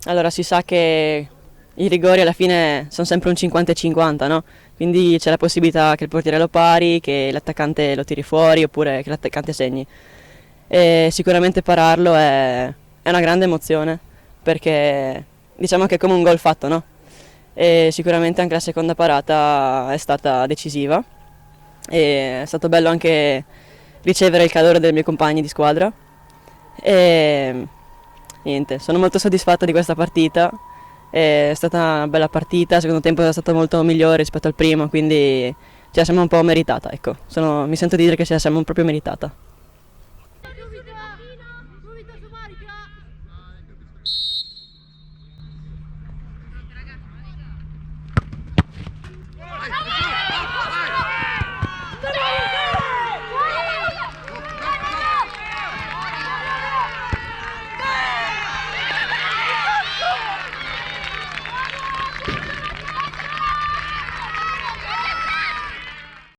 Allora si sa che i rigori alla fine sono sempre un 50 e 50, no? Quindi c'è la possibilità che il portiere lo pari, che l'attaccante lo tiri fuori oppure che l'attaccante segni. E sicuramente pararlo è una grande emozione perché diciamo che è come un gol fatto, no? E sicuramente anche la seconda parata è stata decisiva e è stato bello anche ricevere il calore dei miei compagni di squadra e niente, sono molto soddisfatta di questa partita, è stata una bella partita, il secondo tempo è stato molto migliore rispetto al primo, quindi ce la siamo un po' meritata, ecco. Mi sento di dire che ce la siamo proprio meritata.